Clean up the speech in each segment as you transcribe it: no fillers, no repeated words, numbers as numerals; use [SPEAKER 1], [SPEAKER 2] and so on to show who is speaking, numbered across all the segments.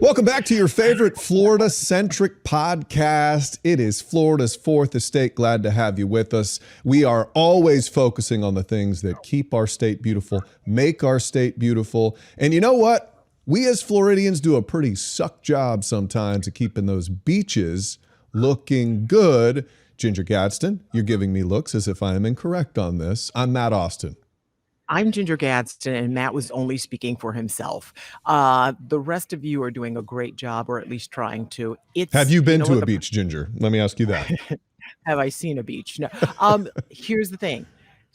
[SPEAKER 1] Welcome back to your favorite Florida-centric podcast. It is Florida's fourth estate. Glad to have you with us. We are always focusing on the things that keep our state beautiful, make our state beautiful. And you know what? We as Floridians do a pretty suck job sometimes of keeping those beaches looking good. Ginger Gadsden, you're giving me looks as if I am incorrect on this. I'm Matt Austin.
[SPEAKER 2] I'm Ginger Gadsden, and Matt was only speaking for himself. The rest of you are doing a great job, or at least trying to.
[SPEAKER 1] Have you been to a beach, Ginger? Let me ask you that.
[SPEAKER 2] Have I seen a beach? No. Here's the thing.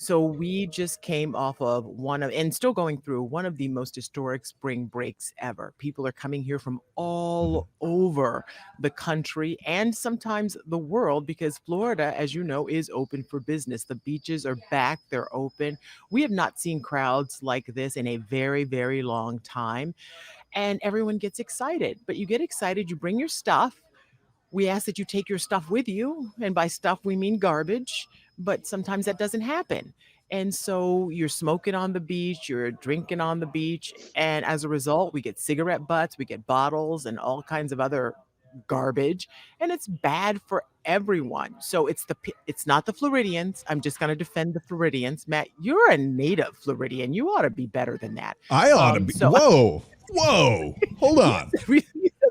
[SPEAKER 2] So we just came off of and still going through one of the most historic spring breaks ever. People are coming here from all over the country and sometimes the world because Florida, as you know, is open for business. The beaches are back. They're open. We have not seen crowds like this in a very, very long time. And everyone gets excited. But you get excited, you bring your stuff. We ask that you take your stuff with you. And by stuff, we mean garbage. But sometimes that doesn't happen. And so you're smoking on the beach, you're drinking on the beach. And as a result, we get cigarette butts, we get bottles and all kinds of other garbage. And it's bad for everyone. So it's not the Floridians. I'm just going to defend the Floridians. Matt, you're a native Floridian. You ought to be better than that.
[SPEAKER 1] I ought to be. Whoa. Hold on.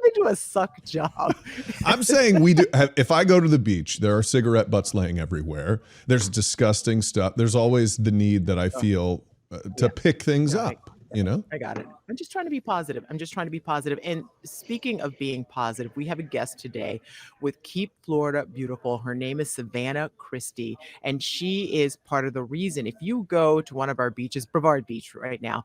[SPEAKER 2] They do a suck job.
[SPEAKER 1] I'm saying we do. If I go to the beach, there are cigarette butts laying everywhere. There's disgusting stuff. There's always the need that I feel to pick things up. You know,
[SPEAKER 2] I got it. I'm just trying to be positive. And speaking of being positive, we have a guest today with Keep Florida Beautiful. Her name is Savannah Christie, and she is part of the reason. If you go to one of our beaches, Brevard Beach right now,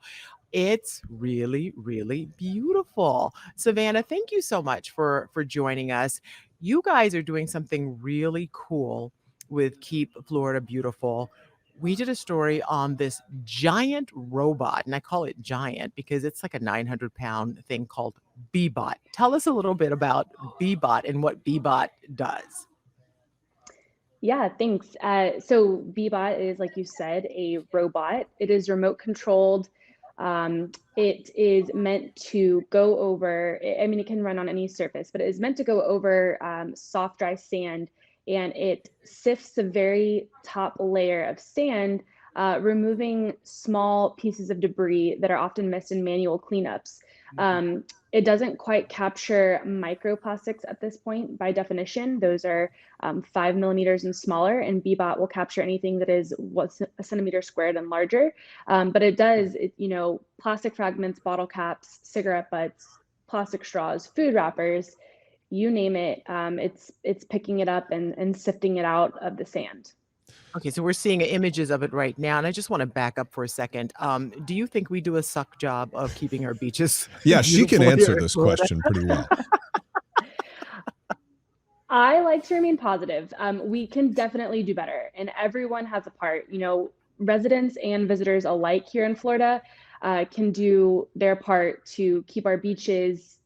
[SPEAKER 2] it's really, really beautiful. Savannah, thank you so much for joining us. You guys are doing something really cool with Keep Florida Beautiful. We did a story on this giant robot, and I call it giant because it's like a 900-pound thing called Bebo. Tell us a little bit about Bebo and what Bebo does.
[SPEAKER 3] Yeah, thanks. So Bebo is, like you said, a robot. It is remote controlled. It is meant to go over, it can run on any surface, but it is meant to go over soft, dry sand, and it sifts the very top layer of sand, removing small pieces of debris that are often missed in manual cleanups. It doesn't quite capture microplastics at this point by definition. Those are 5 millimeters and smaller, and Bebo will capture anything that is a centimeter squared and larger. But it does, plastic fragments, bottle caps, cigarette butts, plastic straws, food wrappers, you name it. It's picking it up and sifting it out of the sand.
[SPEAKER 2] Okay, so we're seeing images of it right now, and I just want to back up for a second. Do you think we do a suck job of keeping our beaches?
[SPEAKER 1] Yeah, she can answer this question pretty well.
[SPEAKER 3] I like to remain positive. We can definitely do better, and everyone has a part. Residents and visitors alike here in Florida can do their part to keep our beaches,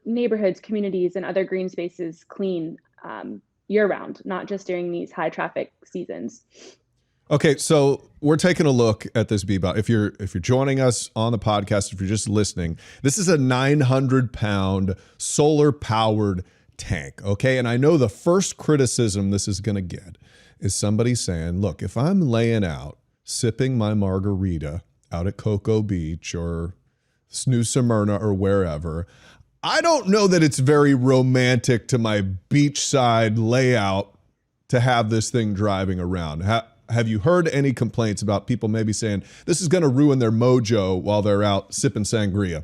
[SPEAKER 3] neighborhoods, communities, and other green spaces clean year-round, not just during these high traffic seasons.
[SPEAKER 1] Okay, so we're taking a look at this Bebo. If you're joining us on the podcast, if you're just listening, this is a 900-pound solar-powered tank. Okay, and I know the first criticism this is going to get is somebody saying, "Look, if I'm laying out sipping my margarita out at Cocoa Beach or New Smyrna or wherever, I don't know that it's very romantic to my beachside layout to have this thing driving around." Have you heard any complaints about people maybe saying this is going to ruin their mojo while they're out sipping sangria?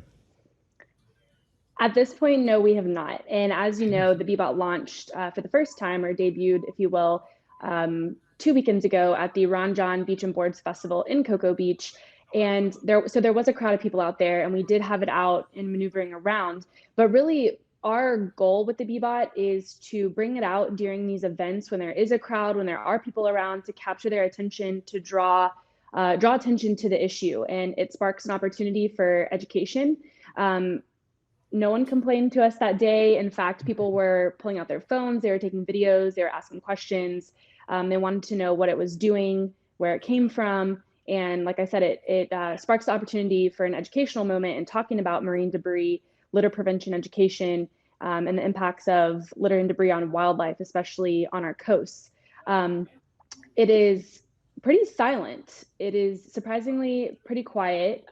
[SPEAKER 3] At this point, no, we have not. And as you know, the Bebo launched for the first time, or debuted, if you will, 2 weekends ago at the Ron John Beach and Boards Festival in Cocoa Beach. And there was a crowd of people out there, and we did have it out and maneuvering around. But really, our goal with the Bebo is to bring it out during these events when there is a crowd, when there are people around, to capture their attention, to draw attention to the issue. And it sparks an opportunity for education. No one complained to us that day. In fact, people were pulling out their phones, they were taking videos, they were asking questions. They wanted to know what it was doing, where it came from. And like I said, it sparks the opportunity for an educational moment and talking about marine debris litter prevention education, and the impacts of litter and debris on wildlife, especially on our coasts. It is pretty silent. It is surprisingly pretty quiet.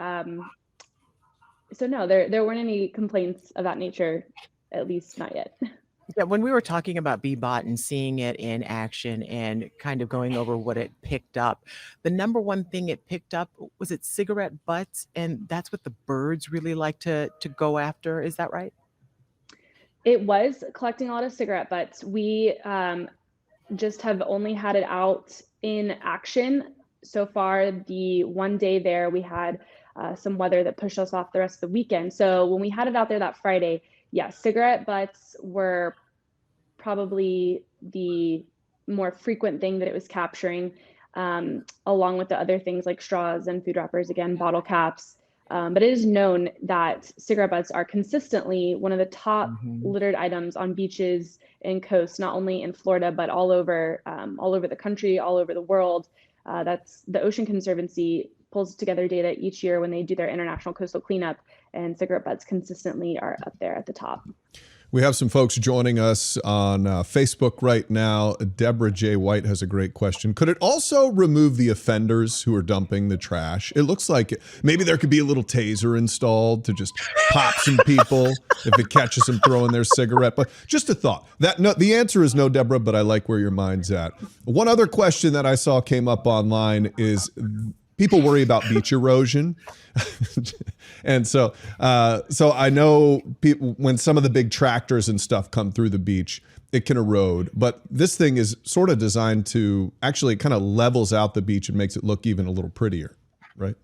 [SPEAKER 3] So no, there weren't any complaints of that nature, at least not yet.
[SPEAKER 2] Yeah, when we were talking about Bebot and seeing it in action and kind of going over what it picked up, the number one thing it picked up was it cigarette butts, and that's what the birds really like to go after. Is that right?
[SPEAKER 3] It was collecting a lot of cigarette butts. We just have only had it out in action so far. The one day there, we had some weather that pushed us off the rest of the weekend. So when we had it out there that Friday, yes, cigarette butts were probably the more frequent thing that it was capturing, along with the other things like straws and food wrappers, again, bottle caps. But it is known that cigarette butts are consistently one of the top littered items on beaches and coasts, not only in Florida, but all over the country, all over the world. That's the Ocean Conservancy pulls together data each year when they do their international coastal cleanup, and cigarette butts consistently are up there at the top.
[SPEAKER 1] We have some folks joining us on Facebook right now. Deborah J. White has a great question. Could it also remove the offenders who are dumping the trash? It looks like maybe there could be a little taser installed to just pop some people if it catches them throwing their cigarette. But just a thought. The answer is no, Deborah, but I like where your mind's at. One other question that I saw came up online is people worry about beach erosion. And so I know when some of the big tractors and stuff come through the beach, it can erode. But this thing is sort of designed to actually kind of levels out the beach and makes it look even a little prettier, right?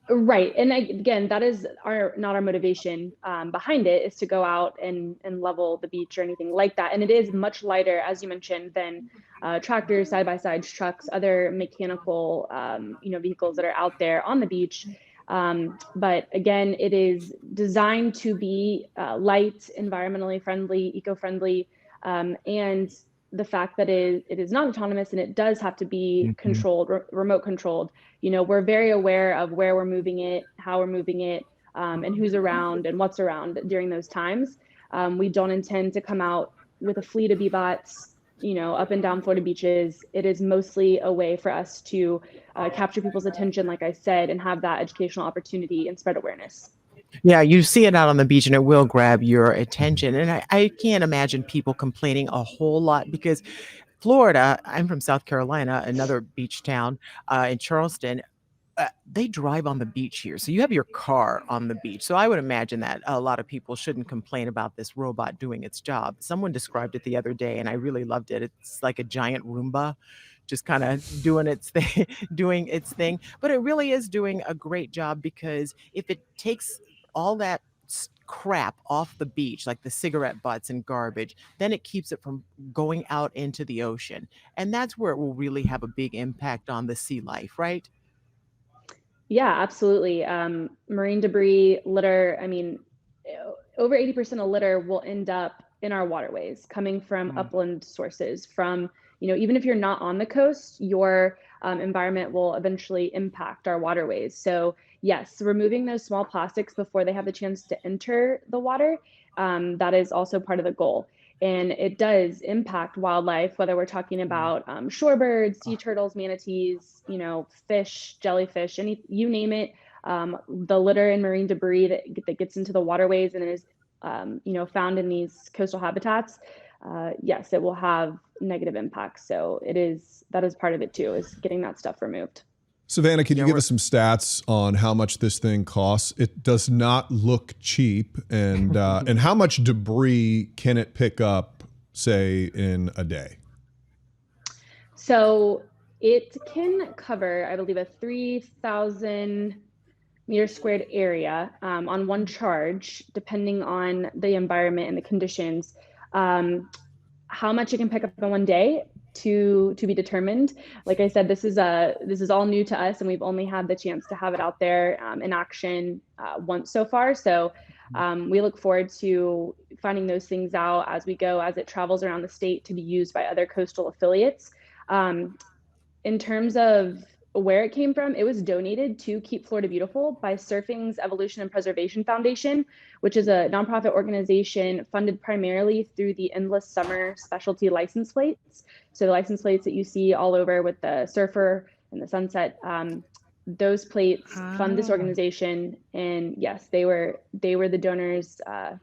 [SPEAKER 3] Right. And again, that is not our motivation behind it, is to go out and level the beach or anything like that. And it is much lighter, as you mentioned, than tractors, side-by-sides, trucks, other mechanical vehicles that are out there on the beach. But again, it is designed to be light, environmentally friendly, eco-friendly, and the fact that it is not autonomous and it does have to be controlled, remote controlled. We're very aware of where we're moving it, how we're moving it, and who's around and what's around during those times. We don't intend to come out with a fleet of Bebots, up and down Florida beaches. It is mostly a way for us to capture people's attention, like I said, and have that educational opportunity and spread awareness.
[SPEAKER 2] Yeah, you see it out on the beach and it will grab your attention. And I can't imagine people complaining a whole lot because Florida, I'm from South Carolina, another beach town in Charleston. They drive on the beach here. So you have your car on the beach. So I would imagine that a lot of people shouldn't complain about this robot doing its job. Someone described it the other day and I really loved it. It's like a giant Roomba just kind of doing its thing. But it really is doing a great job because if it takes all that crap off the beach, like the cigarette butts and garbage, then it keeps it from going out into the ocean. And that's where it will really have a big impact on the sea life, right?
[SPEAKER 3] Yeah, absolutely. Marine debris, litter, over 80% of litter will end up in our waterways coming from upland sources, from, even if you're not on the coast, your environment will eventually impact our waterways. So yes, removing those small plastics before they have the chance to enter the water, that is also part of the goal. And it does impact wildlife, whether we're talking about shorebirds, sea turtles, manatees, fish, jellyfish, you name it. The litter and marine debris that gets into the waterways and is, found in these coastal habitats, yes, it will have negative impacts. So that is part of it too, is getting that stuff removed.
[SPEAKER 1] Savannah, can you give us some stats on how much this thing costs? It does not look cheap, and and how much debris can it pick up, say, in a day?
[SPEAKER 3] So it can cover, I believe, a 3,000 meter squared area on one charge, depending on the environment and the conditions. How much it can pick up in one day to be determined. Like I said, this is all new to us, and we've only had the chance to have it out there in action once so far. So we look forward to finding those things out as we go, as it travels around the state to be used by other coastal affiliates. In terms of where it came from, it was donated to Keep Florida Beautiful by Surfing's Evolution and Preservation Foundation, which is a nonprofit organization funded primarily through the Endless Summer specialty license plates. So the license plates that you see all over with the surfer and the sunset, those plates fund this organization. And yes, they were the donors, the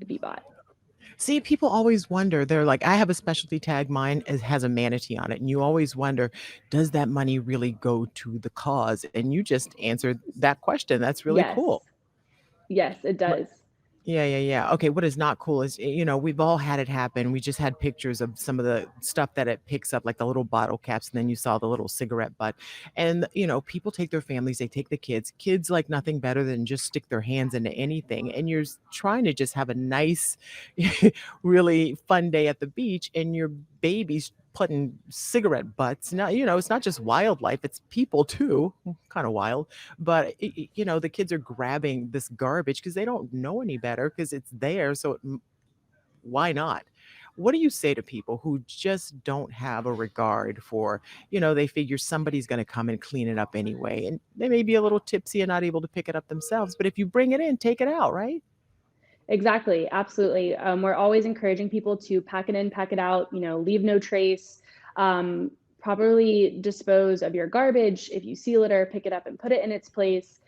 [SPEAKER 3] Bebot.
[SPEAKER 2] See, people always wonder. They're like, I have a specialty tag. Mine has a manatee on it. And you always wonder, does that money really go to the cause? And you just answered that question. That's really
[SPEAKER 3] Yes.
[SPEAKER 2] cool.
[SPEAKER 3] Yes, it does.
[SPEAKER 2] Yeah. Okay, what is not cool is, we've all had it happen. We just had pictures of some of the stuff that it picks up, like the little bottle caps, and then you saw the little cigarette butt. And, people take their families, they take the kids. Kids like nothing better than just stick their hands into anything. And you're trying to just have a nice, really fun day at the beach, and your baby's putting cigarette butts. Now, it's not just wildlife, it's people too. Kind of wild. But, the kids are grabbing this garbage because they don't know any better because it's there. So why not? What do you say to people who just don't have a regard for, they figure somebody's going to come and clean it up anyway. And they may be a little tipsy and not able to pick it up themselves. But if you bring it in, take it out, right?
[SPEAKER 3] Exactly. Absolutely. We're always encouraging people to pack it in, pack it out, leave no trace, properly dispose of your garbage. If you see litter, pick it up and put it in its place.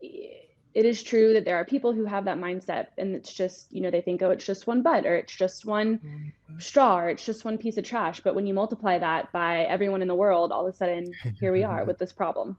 [SPEAKER 3] It is true that there are people who have that mindset, and it's just, they think, oh, it's just one butt, or it's just one straw, or it's just one piece of trash. But when you multiply that by everyone in the world, all of a sudden, here we are with this problem.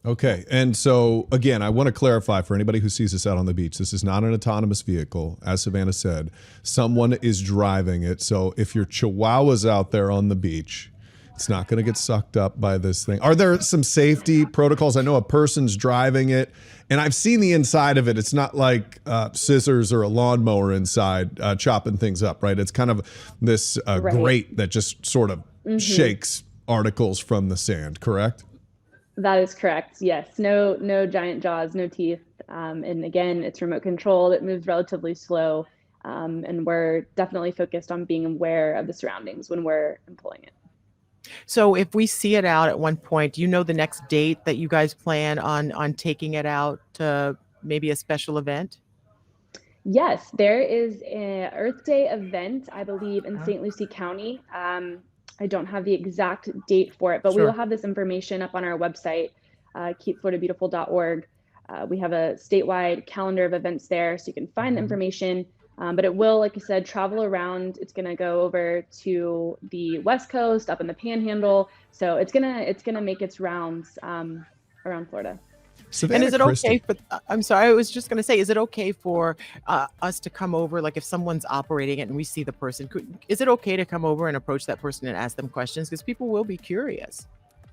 [SPEAKER 1] Okay. And so, again, I want to clarify for anybody who sees this out on the beach, this is not an autonomous vehicle. As Savannah said, someone is driving it. So if your chihuahua's out there on the beach, it's not going to get sucked up by this thing. Are there some safety protocols? I know a person's driving it, and I've seen the inside of it. It's not like scissors or a lawnmower inside chopping things up, right? It's kind of this grate that just sort of shakes articles from the sand, correct?
[SPEAKER 3] That is correct. Yes. No giant jaws, no teeth. And again, it's remote controlled. It moves relatively slow. And we're definitely focused on being aware of the surroundings when we're employing it.
[SPEAKER 2] So if we see it out at one point, do you know the next date that you guys plan on taking it out to maybe a special event?
[SPEAKER 3] Yes, there is an Earth Day event, I believe, in St. Lucie County. I don't have the exact date for it, but we will have this information up on our website, keepfloridabeautiful.org. We have a statewide calendar of events there, so you can find the information. But it will, like you said, travel around. It's going to go over to the West Coast, up in the Panhandle. So it's gonna make its rounds around Florida.
[SPEAKER 1] Savannah
[SPEAKER 2] And is it
[SPEAKER 1] Christie.
[SPEAKER 2] okay for, I'm sorry, I was just going to say, is it okay for us to come over, like if someone's operating it and we see the person, is it okay to come over and approach that person and ask them questions? Because people will be curious.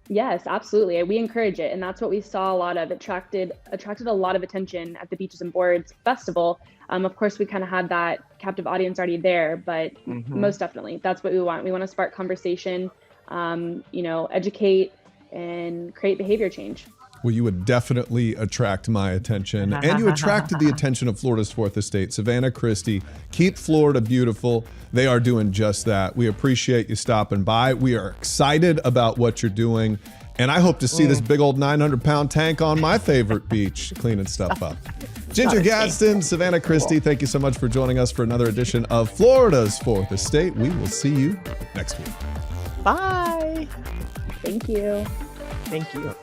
[SPEAKER 3] Yes, absolutely. We encourage it. And that's what we saw a lot of. It attracted a lot of attention at the Beaches and Boards Festival. Of course, we kind of had that captive audience already there, but most definitely, that's what we want. We want to spark conversation, educate and create behavior change.
[SPEAKER 1] Well, you would definitely attract my attention, and you attracted the attention of Florida's 4th Estate. Savannah Christie, Keep Florida Beautiful. They are doing just that. We appreciate you stopping by. We are excited about what you're doing, and I hope to see this big old 900-pound tank on my favorite beach cleaning stuff up. Ginger Gadsden, Savannah Christie, thank you so much for joining us for another edition of Florida's 4th Estate. We will see you next week.
[SPEAKER 2] Bye.
[SPEAKER 3] Thank you.
[SPEAKER 2] Thank you.